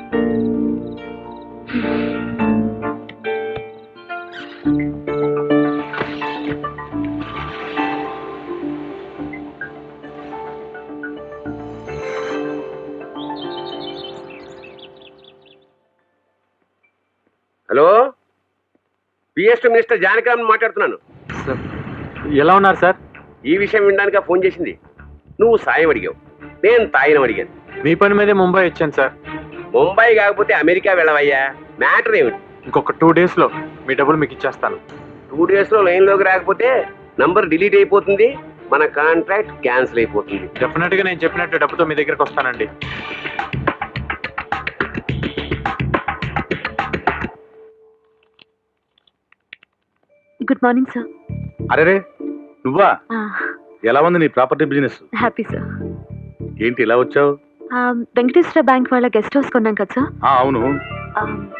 Hello, BST minister Janakiram మాట్లాడుతున్నాను. Sir ఎలా ఉన్నారు సార్? ఈ విషయం వినడానికి ఫోన్ చేసింది. నువ్వు సాయం అడిగావు, నేను తాయినం అడిగాను. మీ పని మీదే ముంబై వచ్చాను సార్. ముంబై కాకపోతే అమెరికా వెళ్ళవయ్యా. మ్యాటర్ ఏమిటి? ఇంకొక 2 days లో మీ డబ్బులు మీకు ఇచ్చేస్తాను. 2 days లో లైన్లోకి రాకపోతే నంబర్ డిలీట్ అయిపోతుంది, మన కాంట్రాక్ట్ క్యాన్సిల్ అయిపోతుంది. డెఫినెట్ గా నేను చెప్పినట్టు డబ్బుతో మీ దగ్గరకు వస్తానండి. Good morning sir. అరే నువ్వా? ఎలా ఉంది నీ ప్రాపర్టీ బిజినెస్? Happy sir. ఏంటి ఇలా వచ్చావు? వెంకటేశ్వర బ్యాంక్ వాళ్ళ గెస్ట్ హౌస్ కొన్నాం కదా సార్. అవును.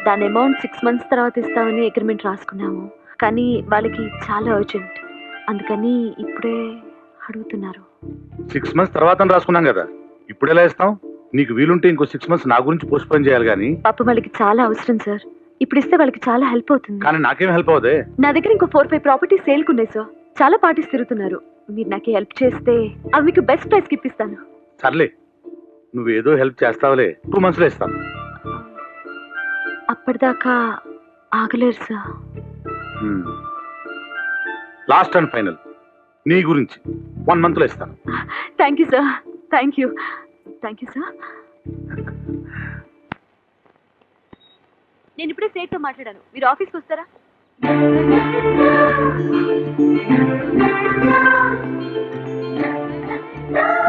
దాని అమౌంట్ 6 months తర్వాత ఇస్తామని అగ్రిమెంట్ రాసుకున్నాము. కానీ వాళ్ళకి చాలా అర్జెంట్, అందుకని ఇప్పుడే అడుగుతున్నారు. 6 months తర్వాత రాసుకున్నాం కదా, ఇప్పుడు ఎలా ఇస్తాం? నీకు వీలుంటే ఇంకో 6 months నా గురించి పోస్ట్ పోన్ చేయాలి. కానీ పాప వాళ్ళకి చాలా అవసరం సార్. ఇప్పుడు ఇస్తే వాళ్ళకి చాలా హెల్ప్ అవుతుంది. కానీ నాకేం హెల్ప్ అవుదే? నా దగ్గర ఇంకో 4-5 ప్రాపర్టీస్ సేల్కి ఉన్నాయి సార్. చాలా పార్టీస్ తిరుగుతున్నారు. మీరు నాకు హెల్ప్ చేస్తే అవి మీకు బెస్ట్ ప్రైస్కి ఇప్పిస్తాను. సర్లే, నువ్వు ఏదో హెల్ప్ చేస్తావులే. 2 months లో ఇస్తాను. అప్పటిదాకా ఆగలేరు సార్. లాస్ట్ అండ్ ఫైనల్ నీ గురించి 1 month లో ఇస్తాను. Thank you sir. Thank you sir. నేను ఇప్పుడే సేట్తో మాట్లాడాను. మీరు ఆఫీస్కి వస్తారా?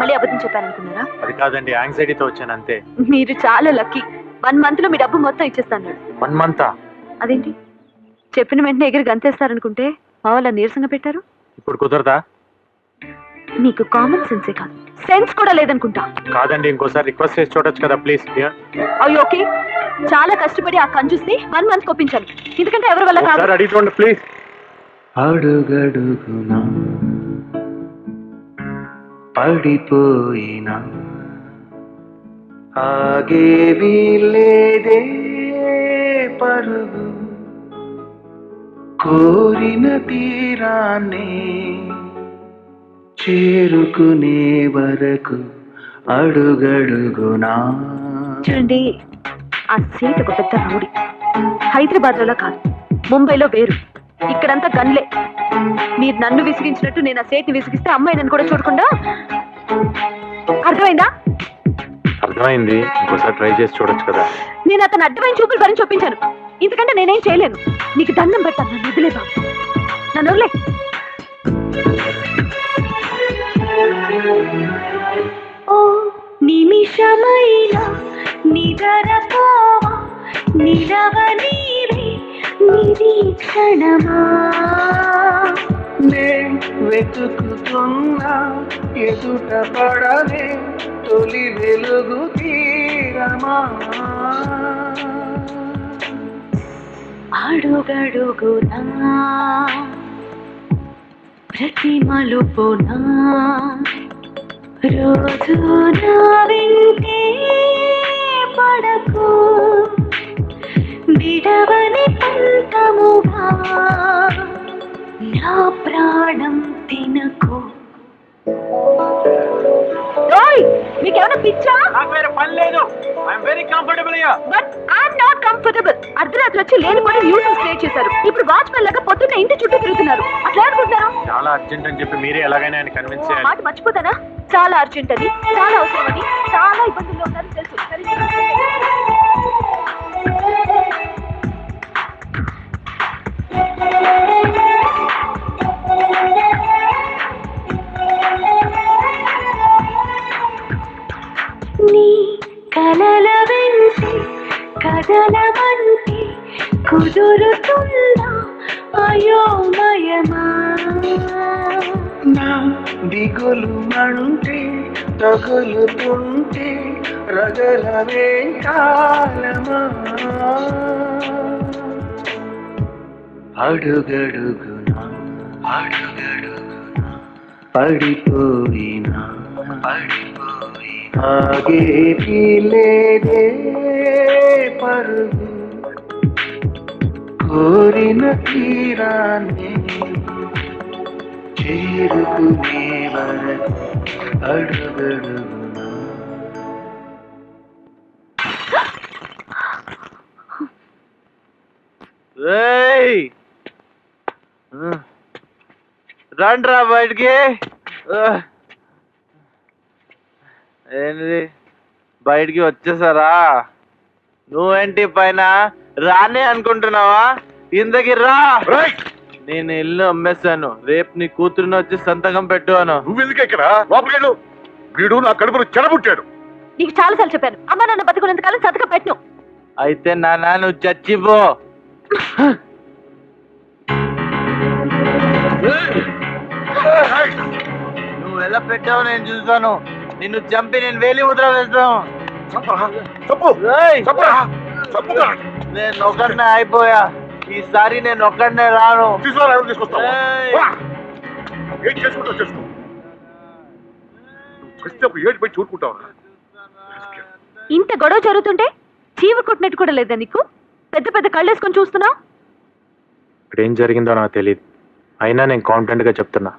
మళ్ళీ అబద్ధం చెప్పారనుకున్నారా? అది కాదండి, యాంగ్జైటీతో వచ్చాను అంతే. మీరు చాలా లక్కీ. 1 month లో మీ డబ్బు మొత్తం ఇచ్చేస్తాను. 1 month? అదేంటి, చెప్పిన వెంటనే ఎగిరి గంతేస్తారనుకుంటే మా వాళ్ళ నీరసంగా పెట్టారు. ఇప్పుడు కుదరదా? మీకు కామన్ సెన్సే కాదు, సెన్స్ కూడా లేదనుకుంటా. కాదండి, ఇంకోసారి రిక్వెస్ట్ చేసి చూడొచ్చు కదా ప్లీజ్. అయ్యో ఓకే, చాలా కష్టపడి ఆ కంజూస్ని 1 month ఒప్పించాను. ఎందుకంటే ఎవరి వల్ల కాదు. అడిగి ప్లీజ్. అడుగడుగునా పడిపోయినా ఆగేవి లేదే పరుగు, కోరిన తీరాన్ని చేరుకునే వరకు అడుగడుగునా. చూడండి, ఆ సీట్ ఒక పెద్ద రౌడీ. హైదరాబాద్ లో కాదు, ముంబైలో వేరు. ఇక్కడంతా గన్లే. మీరు నన్ను విసిగించినట్టు నేను ఆ సేట్ని విసిగిస్తే అమ్మాయి నన్ను కూడా చూడకుండా. అర్థమైందా? అర్థమైంది, ఇంకోసారి ట్రై చేసి చూడొచ్చు కదా. నేను అతను అడ్డమైన చూపులు భరించి చూపించాను. ఎందుకంటే నేనేం చేయలేను. నీకు దండం పెట్టాను, నన్ను వదిలే బాబు, నన్ను వదిలే. ఓ నిమిషమైనా నిదరపోవా, నిలవనీవే నిరీక్షణమా. నే వెతుకుతున్నా ఎదుట పడవే తొలి వెలుగు తీరమా. అడుగడుగునా ప్రతి మలుపునా రోజు నా వెంటే పడకు, విడవని పంతముగా నా ప్రాణం తినకు. మీకేమైనా పిచ్చా? నాకు వేరే పని లేదు. I'm very comfortable here. But I'm not comfortable. అర్ధరాత్రి వచ్చి లేనిపోయిన న్యూసెన్స్ క్రియేట్ చేశారు. ఇప్పుడు వాచ్మెన్ లాగా పొద్దున్న ఇంటి చుట్టూ తిరుగుతున్నారు. అట్లా అనుకుంటున్నారు? చాలా అర్జెంట్ అని చెప్పి మీరే ఎలాగైనా ఆయన కన్విన్స్ చేయాలి. మాట మర్చిపోతానా? చాలా అర్జెంట్ అని, చాలా అవసరం అని, చాలా ఇబ్బందుల్లో ఉన్నారని తెలుసు. నీ కలల వెంటే కదలమంటే కుదురుతుందా అయోమయమా. నా దిగులు మంటే తగులుతుంటే రగల వేకాలమా. అడుగడుగునా పడిపోయినా ఆగేది లేదే పరుగు కోరిన తీరాన్ని చేరుకునే వరకు అడుగడుగునా రండ్రా బయటికి. ఏంటి బయటికి వచ్చేసారా? నువ్వేంటి పైన రానే అనుకుంటున్నావా? ఇందకి రా. నేను ఇల్లు అమ్మేశాను. రేపు నీ కూతురుని వచ్చి సంతకం పెట్టాను. నువ్వెందుకు ఇక్కడ లోపలికెళ్ళు. వీడు నా కడుపును చెడబుట్టాడు. నీకు చాలాసార్లు చెప్పాను, అమ్మ నాన్న బతుకున్నంత కాలం సంతకం పెట్టను. అయితే నాన్న నువ్వు చచ్చిపో. నువ్వు ఎలా పెట్టావు నేను చూసాను. నిన్ను చంపి నేను వేలి ముద్ర వేస్తాను. నేను ఒకరినే అయిపోయా. ఈసారి నేను ఒక్కడనే రాను. ఏం చేసుకుంటావు చేసుకో. ఏడిపోయి చూడుకుంటావు. ఇంత గొడవ జరుగుతుంటే చీమ కొట్టినట్టు కూడా లేదా నీకు? పెద్ద పెద్ద కళ్ళేసుకొని చూస్తున్నావు. ఇప్పుడు ఏం జరిగిందో నాకు తెలియదు. అయినా నేను కాన్ఫిడెంట్గా చెప్తున్నా,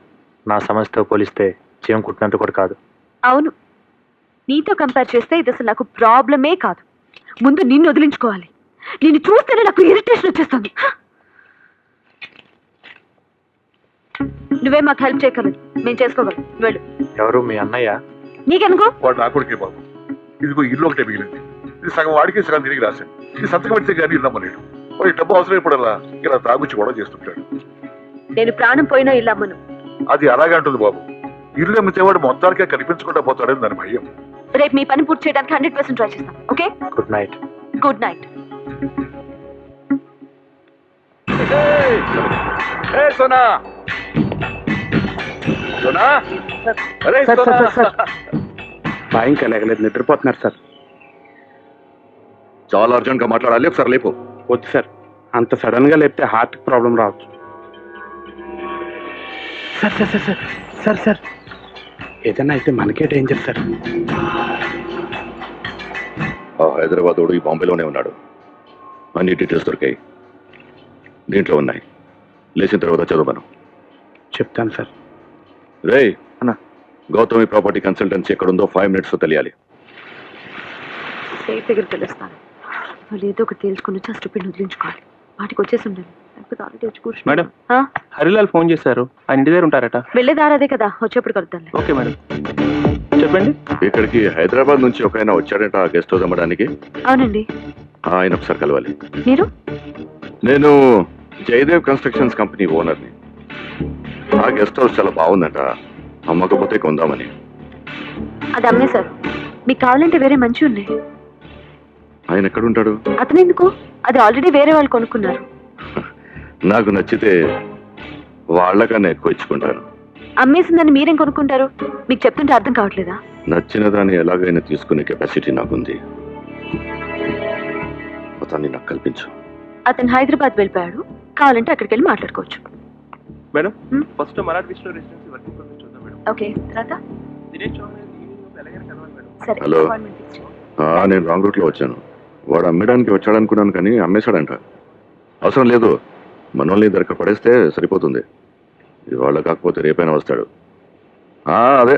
నా సమస్యతో పోలిస్తే చీమ కుట్టినంత కూడా కాదు. అవును, నీతో కంపేర్ చేస్తే ఇది అసలు నాకు ప్రాబ్లమే కాదు. ముందు నిన్ను వదిలించుకోవాలి. నిన్ను చూస్తేనే నాకు ఇరిటేషన్ వచ్చేస్తుంది. నువ్వే మాకు హెల్ప్ చేయగలదు, మేము చేసుకోగలం. వెళ్ళు. ఎవరు మీ అన్నయ్య? నీకెందుకు? వాడు నా కొడుకే బాబు. ఇదిగో ఇల్లు ఒకటే మిగిలింది. ఇది సగం వాడికి సగం తిరిగి రాశాను. ఇది సంతకం పెడితే కానీ ఇల్లమ్మలేడు. వాడి డబ్బు అవసరమైనప్పుడల్లా ఇలా తాగుచ్చి గొడవ చేస్తుంటాడు. నేను ప్రాణం పోయినా ఇల్లు అమ్మను. అది అలాగే అంటుంది బాబు. ఇల్లు అమ్మితే వాడు మొత్తానికే కనిపించకుండా పోతాడని దాని భయం. రేపు మీ పని పూర్తి చేయడానికి 100% ట్రై చేస్తాను. Okay, good night. Good night. Sona Sona, అరే మా ఇంకా లేకలేదు, నిద్రపోతున్నారు సార్. చాలా అర్జెంట్ గా మాట్లాడాలి. ఒకసారి లేపు. వద్దు సార్, అంత సడన్ గా లేపితే హార్ట్ ప్రాబ్లం రావచ్చు. Sir sir sir sir sir sir ఏదైనా అయితే మనకే డేంజర్ సార్. హైదరాబాద్ వాడు ఈ బాంబేలోనే ఉన్నాడు. అన్ని డీటెయిల్స్ దొరికాయి, దీంట్లో ఉన్నాయి. లేచిన తర్వాత చదవను. చెప్తాను సార్. రే అన్న, గౌతమి ప్రాపర్టీ కన్సల్టెన్సీ ఎక్కడుందో 5 minutes తెలియాలి. సేఫ్ దగ్గర తెలుస్తాను. వాళ్ళు ఏదో ఒకటి తెలుసుకుని వచ్చి ఆ స్టూపిడ్ని వదిలించుకోవాలి. వాటికి వచ్చేసి ఉండాలి. లేకపోతే ఆల్రెడీ వచ్చి కూర్చుని. మేడం, హరిలాల్ ఫోన్ చేశారు. ఆయన ఇంటి దగ్గర ఉంటారట. వెళ్ళేదారదే కదా, వచ్చేప్పుడు కలుద్దాం. ఓకే మేడం, చెప్పండి. ఇక్కడికి హైదరాబాద్ నుంచి ఒక ఆయన వచ్చాడంట గెస్ట్ హౌస్ అమ్మడానికి. అవునండి. ఆయన ఒకసారి కలవాలి. మీరు? నేను జయదేవ్ కన్స్ట్రక్షన్స్ కంపెనీ ఓనర్ని. ఆ గెస్ట్ హౌస్ చాలా బాగుందంట, అమ్మకపోతే కొందామని. అది అమ్మేశారు. మీకు కావాలంటే వేరే మంచి ఉన్నాయి. ఆయన ఎక్కడుంటాడు? అతను ఎందుకు? అది ఆల్రెడీ వేరే వాళ్ళు కొనుక్కున్నారు. నాకు నచ్చితే వాళ్ళకన్నా ఎక్కువ ఇచ్చుకుంటాను. అమ్మేసిందని మీరేం కొనుక్కుంటారు? మీకు చెప్తుంటే అర్థం కావట్లేదా? నచ్చిన దాన్ని ఎలాగైనా తీసుకునే కెపాసిటీ నాకుంది. అతన్ని నాకు కల్పించు. అతను హైదరాబాద్ వెళ్ళిపోయాడు. కావాలంటే అక్కడికి వెళ్ళి మాట్లాడుకోవచ్చు. మేడం, ఫస్ట్ మరాఠ్ విష్ణు రెసిడెన్సీ వర్కింగ్ పర్మిట్ చూద్దాం మేడం. ఓకే, తర్వాత దినేష్ చౌహాన్ ఎలాగైనా కలవాలి మేడం. సరే, హలో. appointment fix చేయి. నేను రాంగ్ రూట్లో వచ్చాను. వాడు అమ్మడానికి వచ్చాడనుకున్నాను, కానీ అమ్మేశాడంట. అవసరం లేదు, మనల్ని దొరక పడేస్తే సరిపోతుంది. ఇవాళ కాకపోతే రేపైనా వస్తాడు. అదే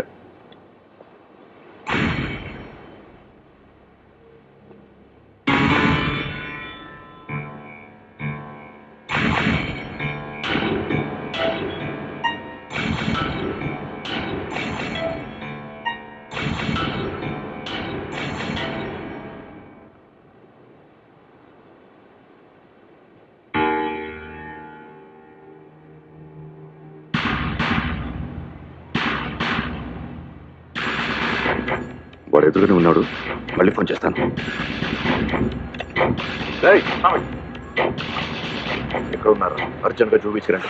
వాడు ఎదురుగానే ఉన్నాడు. మళ్ళీ ఫోన్ చేస్తాను. ఎక్కడ ఉన్నారు? అర్జెంట్గా చూపించరండి.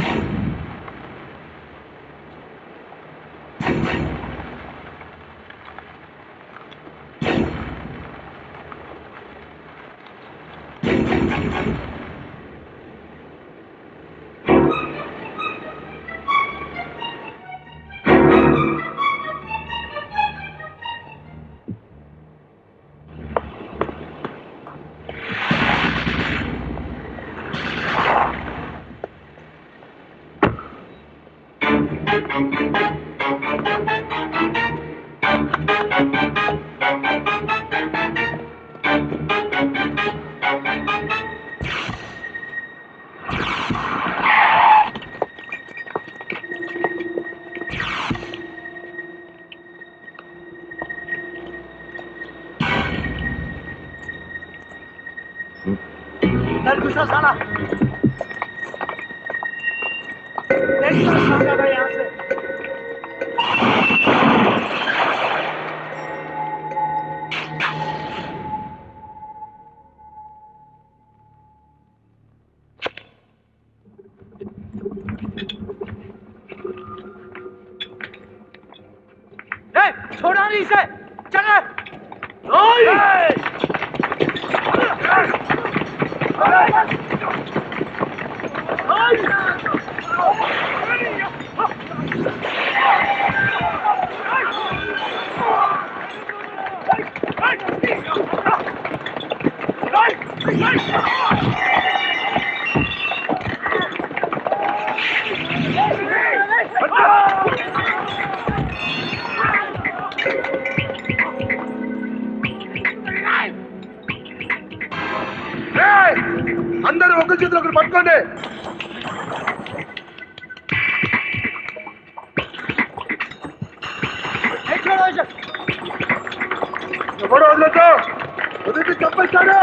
छोड़ो नहीं इसे चल అందరూ ఒక చేతులు ఒకరు పట్టుకోండి. ఎవడో వదలొద్దు, వదిలితే చంపేస్తాడు.